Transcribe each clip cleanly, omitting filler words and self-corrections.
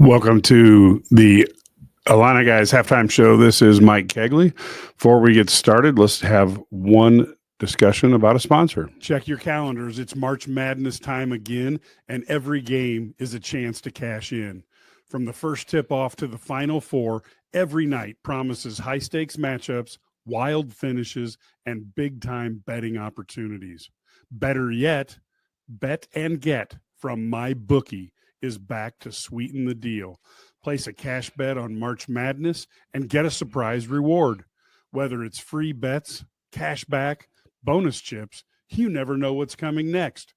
Welcome to the IlliniGuys halftime show. This is Mike Cagley. Before we get started, let's have one discussion about a sponsor. Check your calendars. It's March Madness time again, and every game is a chance to cash in. From the first tip-off to the Final Four, every night promises high-stakes matchups, wild finishes, and big-time betting opportunities. Better yet, Bet and Get from MyBookie is back to sweeten the deal. Place a cash bet on March Madness and get a surprise reward. Whether it's free bets, cash back, bonus chips, you never know what's coming next.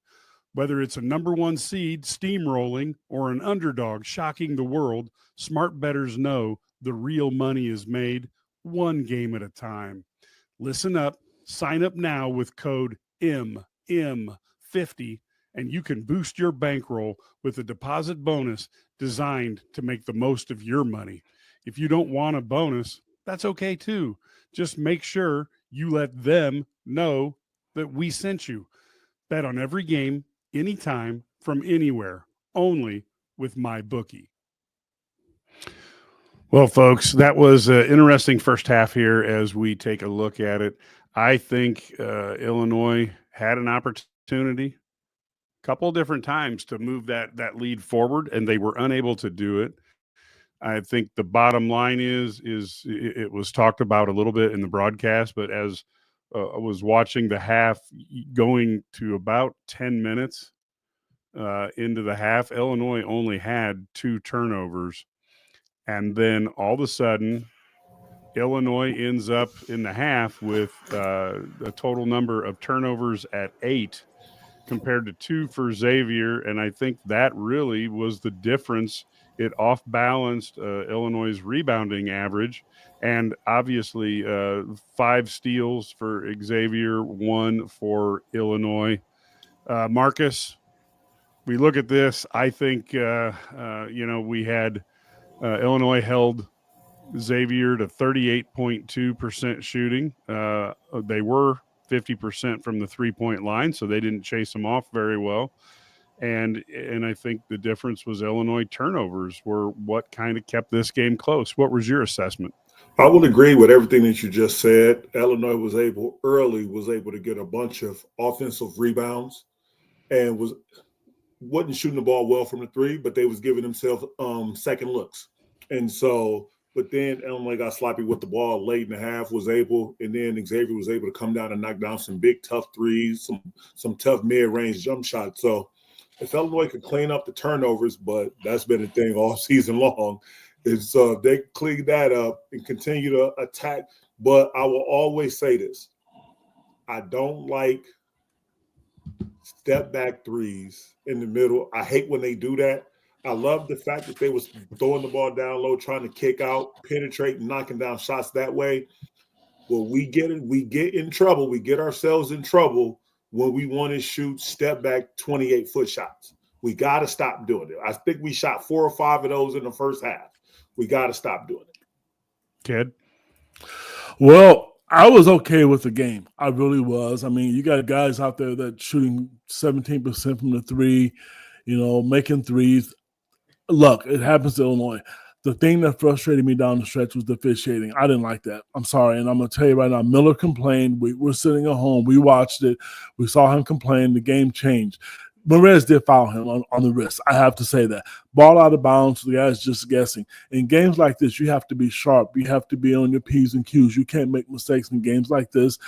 Whether it's a number one seed steamrolling or an underdog shocking the world, smart bettors know the real money is made one game at a time. Listen up, sign up now with code MM50 and you can boost your bankroll with a deposit bonus designed to make the most of your money. If you don't want a bonus, that's okay too. Just make sure you let them know that we sent you. Bet on every game, anytime, from anywhere, only with MyBookie. Well, folks, that was an interesting first half here as we take a look at it. I think Illinois had an opportunity couple of different times to move that lead forward, and they were unable to do it. I think the bottom line is it was talked about a little bit in the broadcast, but as I was watching the half going to about 10 minutes into the half, Illinois only had 2 turnovers. And then all of a sudden, Illinois ends up in the half with a total number of turnovers at 8 compared to 2 for Xavier. And I think that really was the difference. It off-balanced Illinois' rebounding average. And obviously 5 steals for Xavier, 1 for Illinois. Marcus, we look at this. I think, we had Illinois held Xavier to 38.2% shooting. They were 50% from the three-point line, so they didn't chase them off very well. And I think the difference was Illinois turnovers were what kind of kept this game close. What was your assessment? I would agree with everything that you just said. Illinois was able to get a bunch of offensive rebounds and wasn't shooting the ball well from the three, but they was giving themselves second looks. And so but then Illinois got sloppy with the ball late in the half, and then Xavier was able to come down and knock down some big, tough threes, some tough mid-range jump shots. So if Illinois could clean up the turnovers, but that's been a thing all season long, is they clean that up and continue to attack. But I will always say this. I don't like step-back threes in the middle. I hate when they do that. I love the fact that they was throwing the ball down low, trying to kick out, penetrate, and knocking down shots that way. Well, we get in trouble. We get ourselves in trouble when we want to shoot step back 28-foot shots. We got to stop doing it. I think we shot 4 or 5 of those in the first half. We got to stop doing it. Kid? Well, I was okay with the game. I really was. I mean, you got guys out there that shooting 17% from the three, making threes. Look, it happens to Illinois. The thing that frustrated me down the stretch was the officiating. I didn't like that. I'm sorry. And I'm going to tell you right now, Miller complained. We were sitting at home. We watched it. We saw him complain. The game changed. Perez did foul him on the wrist. I have to say that. Ball out of bounds. The guy's just guessing. In games like this, you have to be sharp. You have to be on your P's and Q's. You can't make mistakes in games like this.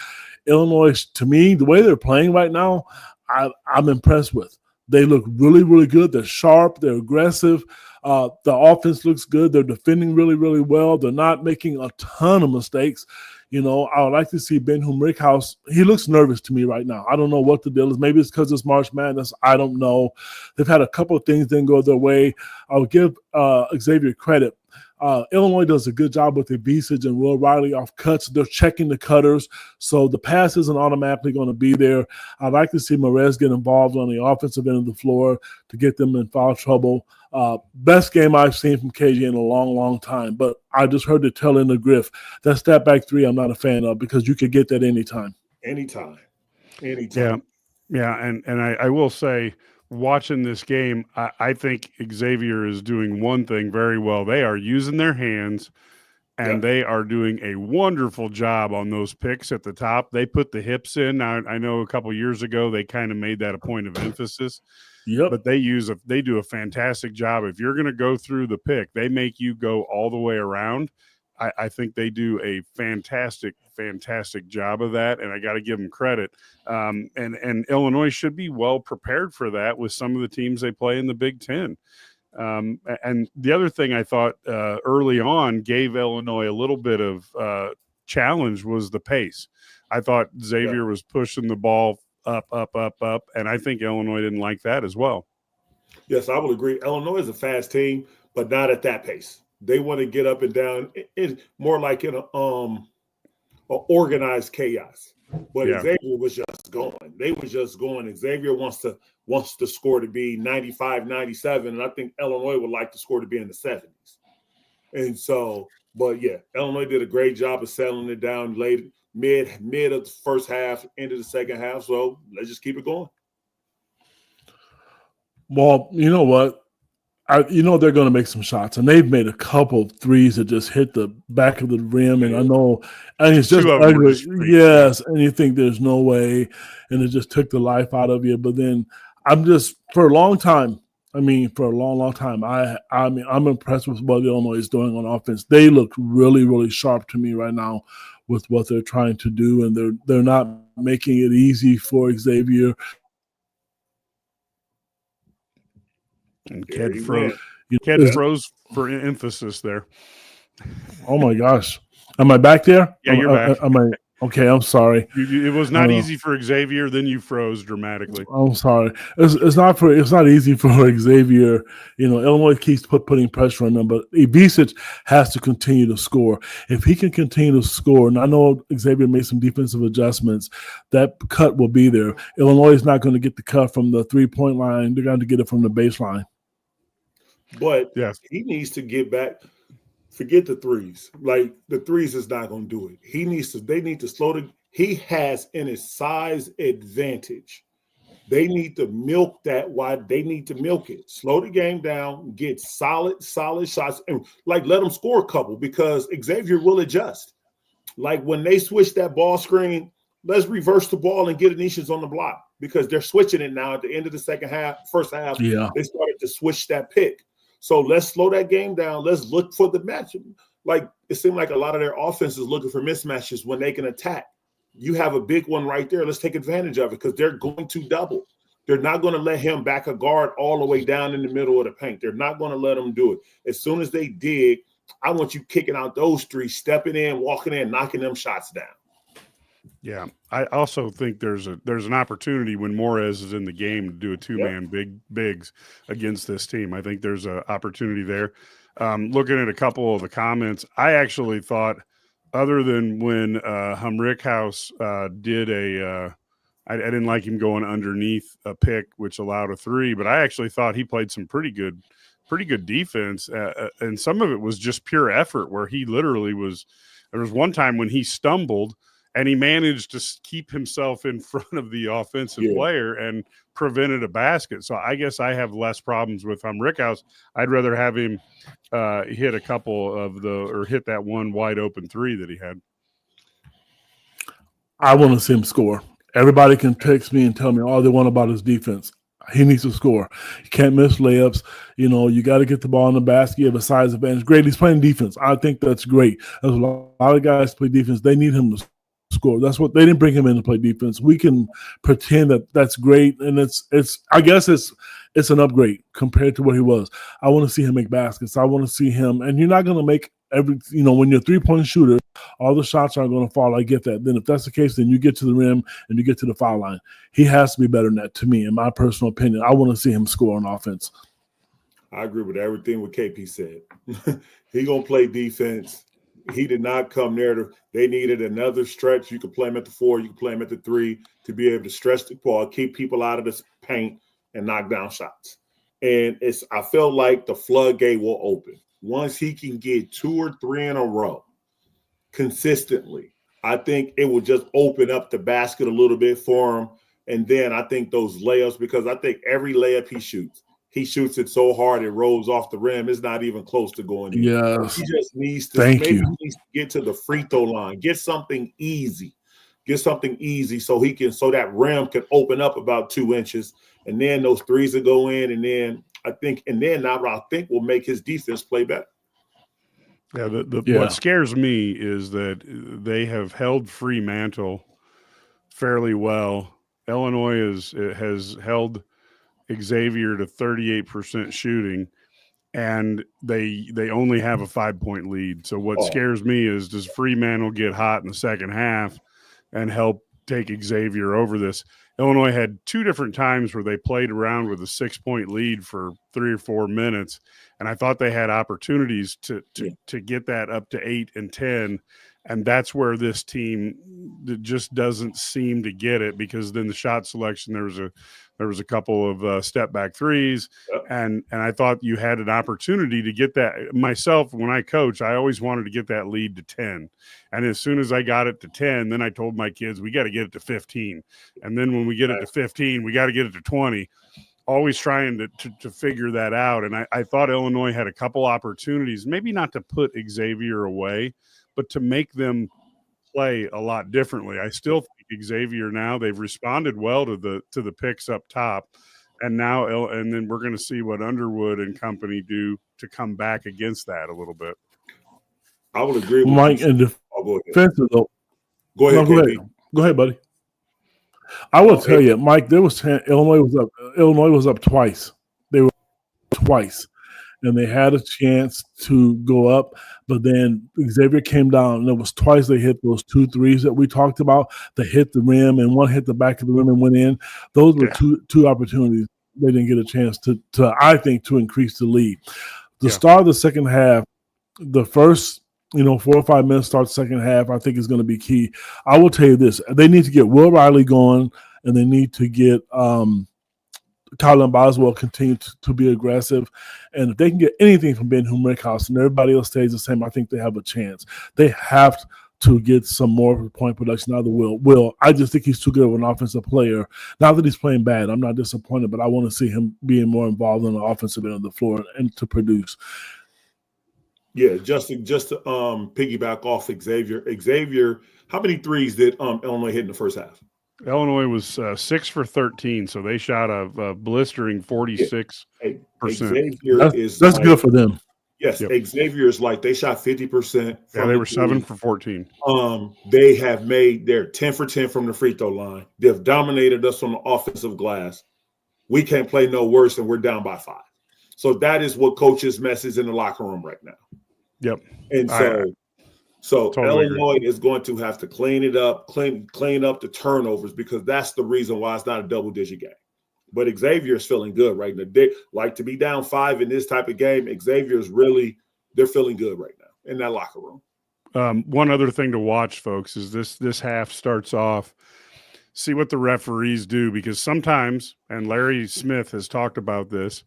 Illinois, to me, the way they're playing right now, I'm impressed with. They look really, really good. They're sharp. They're aggressive. The offense looks good. They're defending really, really well. They're not making a ton of mistakes. I would like to see Ben Rickhouse. He looks nervous to me right now. I don't know what the deal is. Maybe it's because it's March Madness. I don't know. They've had a couple of things didn't go their way. I'll give Xavier credit. Illinois does a good job with Ibisage and Will Riley off cuts. They're checking the cutters, so the pass isn't automatically going to be there. I'd like to see Perez get involved on the offensive end of the floor to get them in foul trouble. Best game I've seen from KJ in a long, long time, but I just heard the tail end of Griff. That step back three I'm not a fan of because you could get that anytime. Anytime. Yeah, and I will say watching this game, I think Xavier is doing one thing very well. They are using their hands, and they are doing a wonderful job on those picks at the top. They put the hips in. Now, I know a couple years ago they kind of made that a point of emphasis. But they do a fantastic job. If you're going to go through the pick, they make you go all the way around. I think they do a fantastic job of that, and I got to give them credit. And Illinois should be well prepared for that with some of the teams they play in the Big Ten. And the other thing I thought early on gave Illinois a little bit of challenge was the pace. I thought Xavier was pushing the ball up, and I think Illinois didn't like that as well. Yes, I will agree. Illinois is a fast team, but not at that pace. They want to get up and down. It's more like in a organized chaos. But Xavier was just going. They were just going. Xavier wants the score to be 95, 97, and I think Illinois would like the score to be in the 70s. And so, but yeah, Illinois did a great job of settling it down late, mid of the first half, into the second half. So let's just keep it going. Well, you know what? They're going to make some shots, and they've made a couple of threes that just hit the back of the rim, and I know, and it's just ugly. Yes, and you think there's no way, and it just took the life out of you. But then for a long time, I'm impressed with what Illinois is doing on offense. They look really, really sharp to me right now with what they're trying to do, and they're not making it easy for Xavier. And Ked froze for emphasis there. Oh my gosh. Am I back there? Yeah, you're back. Okay, I'm sorry. It was not easy for Xavier, then you froze dramatically. I'm sorry. It's not easy for Xavier. Illinois keeps putting pressure on them, but Ibisic has to continue to score. If he can continue to score, and I know Xavier made some defensive adjustments, that cut will be there. Illinois is not going to get the cut from the 3-point line. They're going to get it from the baseline. But he needs to get back. Forget the threes. Like, the threes is not going to do it. They need to slow the – he has in his size advantage. They need to milk that wide. They need to milk it. Slow the game down, get solid shots, and, let them score a couple, because Xavier will adjust. Like, when they switch that ball screen, let's reverse the ball and get Anishas on the block, because they're switching it now at the end of the first half. Yeah. They started to switch that pick. So let's slow that game down. Let's look for the match. Like, it seemed like a lot of their offense is looking for mismatches when they can attack. You have a big one right there. Let's take advantage of it, because they're going to double. They're not going to let him back a guard all the way down in the middle of the paint. They're not going to let him do it. As soon as they dig, I want you kicking out those threes, stepping in, walking in, knocking them shots down. Yeah, I also think there's an opportunity when Morez is in the game to do a two-man bigs against this team. I think there's an opportunity there. Looking at a couple of the comments, I actually thought, other than when Humrickhouse did I didn't like him going underneath a pick, which allowed a three, but I actually thought he played some pretty good defense, and some of it was just pure effort, where he literally was. There was one time when he stumbled, and he managed to keep himself in front of the offensive player and prevented a basket. So I guess I have less problems with Rickhouse. I'd rather have him hit a couple or hit that one wide open three that he had. I want to see him score. Everybody can text me and tell me all they want about his defense. He needs to score. You can't miss layups. You got to get the ball in the basket. You have a size advantage. Great. He's playing defense. I think that's great. There's a lot of guys play defense. They need him to score. That's what they didn't bring him in to play defense. We can pretend that that's great, and I guess it's an upgrade compared to what he was. I want to see him make baskets. I want to see him, and you're not going to make when you're a 3-point shooter, all the shots aren't going to fall. I get that. Then if that's the case, then you get to the rim and you get to the foul line. He has to be better than that, to me, in my personal opinion. I want to see him score on offense. I agree with everything what KP said. He going to play defense. He did not come there. They needed another stretch. You could play him at the 4. You could play him at the 3 to be able to stretch the ball, keep people out of this paint, and knock down shots. And I felt like the floodgate will open. Once he can get 2 or 3 in a row consistently, I think it will just open up the basket a little bit for him. And then I think those layups, because I think every layup he shoots it so hard it rolls off the rim. It's not even close to going in. Yes. He just needs to Thank maybe you. he needs to get to the free throw line, get something easy so that rim can open up about 2 inches, and then those threes will go in, and then I think will make his defense play better. Yeah, what scares me is that they have held Fremantle fairly well. Illinois has held Xavier to 38% shooting, and they only have a 5-point lead. So what scares me is, does Fremantle get hot in the second half and help take Xavier over this? Illinois had 2 different times where they played around with a 6-point lead for 3 or 4 minutes, and I thought they had opportunities to get that up to 8 and 10, and that's where this team just doesn't seem to get it, because then the shot selection, there was a couple of step back threes, and I thought you had an opportunity to get that. Myself, when I coach, I always wanted to get that lead to 10, and as soon as I got it to 10, then I told my kids, we got to get it to 15, and then when we get it to 15, we got to get it to 20. Always trying to figure that out, and I thought Illinois had a couple opportunities, maybe not to put Xavier away, but to make them play a lot differently. I still think Xavier now, they've responded well to the picks up top, and then we're going to see what Underwood and company do to come back against that a little bit. I would agree with Mike, you. and defensive though. Go ahead. Go ahead, buddy. I will tell you, Mike, Illinois was up twice. They were twice, and they had a chance to go up, but then Xavier came down, and it was twice they hit those 2 threes that we talked about. They hit the rim, and one hit the back of the rim and went in. Those were two opportunities they didn't get a chance to I think, to increase the lead. The start of the second half, the first 4 or 5 minutes start the second half, I think is going to be key. I will tell you this. They need to get Will Riley going, and they need to get Colin Boswell continue to be aggressive. And if they can get anything from Ben Humrickhouse and everybody else stays the same, I think they have a chance. They have to get some more point production out of Will. I just think he's too good of an offensive player. Not that he's playing bad. I'm not disappointed, but I want to see him being more involved on the offensive end of the floor and to produce. Yeah, just to piggyback off Xavier. Xavier, how many threes did Illinois hit in the first half? Illinois was 6 for 13, so they shot a blistering 46%. That's good for them. Yes, Xavier is like, they shot 50%. Yeah, they were 7 for 14. They're 10 for 10 from the free throw line. They've dominated us on the offensive glass. We can't play no worse, and we're down by 5. So that is what coach's message in the locker room right now. Yep. And so totally Illinois agree. is going to have to clean it up, clean up the turnovers, because that's the reason why it's not a double-digit game. But Xavier is feeling good right now. They like to be down 5 in this type of game. Xavier is they're feeling good right now in that locker room. One other thing to watch, folks, is this half starts off. See what the referees do, because sometimes, and Larry Smith has talked about this,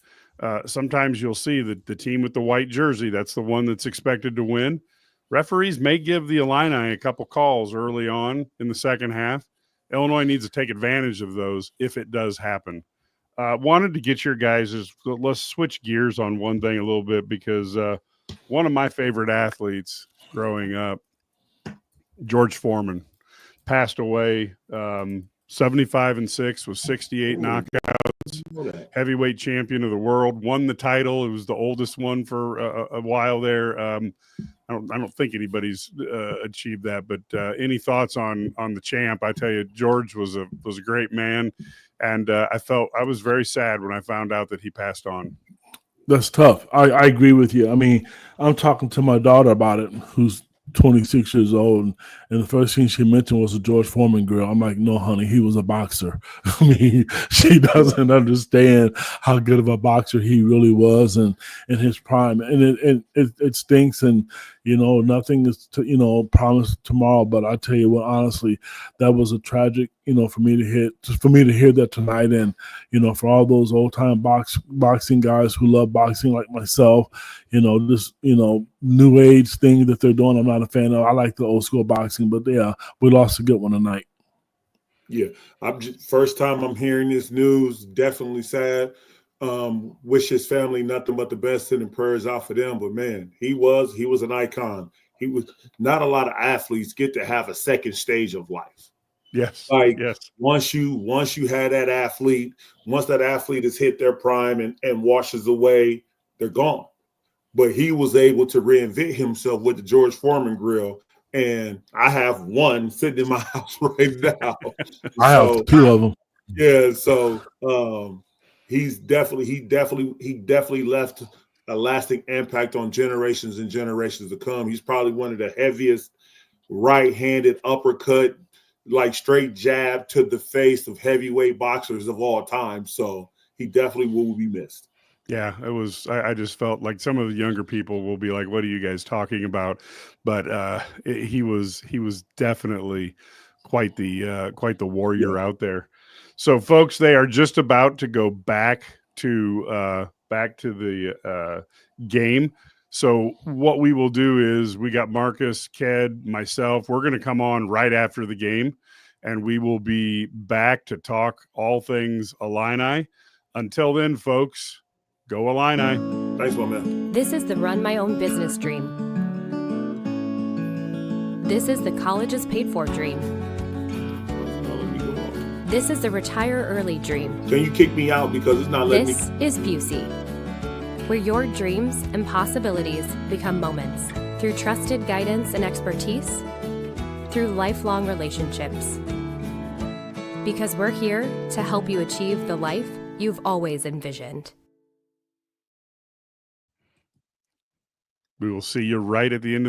sometimes you'll see that the team with the white jersey, that's the one that's expected to win. Referees may give the Illini a couple calls early on in the second half. Illinois needs to take advantage of those if it does happen. Wanted to get your guys' let's switch gears on one thing a little bit, because one of my favorite athletes growing up, George Foreman, passed away 75-6 with 68 knockouts, heavyweight champion of the world, won the title. It was the oldest one for a while there. I don't think anybody's achieved that, but any thoughts on the champ? I tell you, George was a great man, and I was very sad when I found out that he passed on. That's tough. I agree with you. I mean, I'm talking to my daughter about it, who's 26 years old, and the first thing she mentioned was a George Foreman girl. I'm like, no, honey, he was a boxer. I mean, she doesn't understand how good of a boxer he really was, and in his prime. And it stinks, and nothing is promised tomorrow. But I tell you what, honestly, that was a tragic, for me to hear that tonight, and for all those old time boxing guys who love boxing like myself, this new age thing that they're doing, I'm not a fan of. I like the old school boxing, but yeah, we lost a good one tonight. Yeah, first time I'm hearing this news. Definitely sad. Wish his family nothing but the best, sending prayers out for them. But man, he was an icon. He was not a lot of athletes get to have a second stage of life. Yes. Like yes. once you had that athlete, once that athlete has hit their prime and washes away, they're gone. But he was able to reinvent himself with the George Foreman grill. And I have one sitting in my house right now. I have 2 of them. Yeah, so he definitely left a lasting impact on generations and generations to come. He's probably one of the heaviest right-handed uppercut, like straight jab to the face of heavyweight boxers of all time. So he definitely will be missed. Yeah, it was. I just felt like some of the younger people will be like, "What are you guys talking about?" But he was definitely quite the warrior out there. So, folks, they are just about to go back to the game. So, what we will do is we got Marcus, Ked, myself. We're going to come on right after the game, and we will be back to talk all things Illini. Until then, folks. Go Illini. Thanks, my man. This is the Run My Own Business dream. This is the colleges paid for dream. This is the retire early dream. Can you kick me out because it's not letting me? This is Busey, where your dreams and possibilities become moments through trusted guidance and expertise, through lifelong relationships. Because we're here to help you achieve the life you've always envisioned. We will see you right at the end of the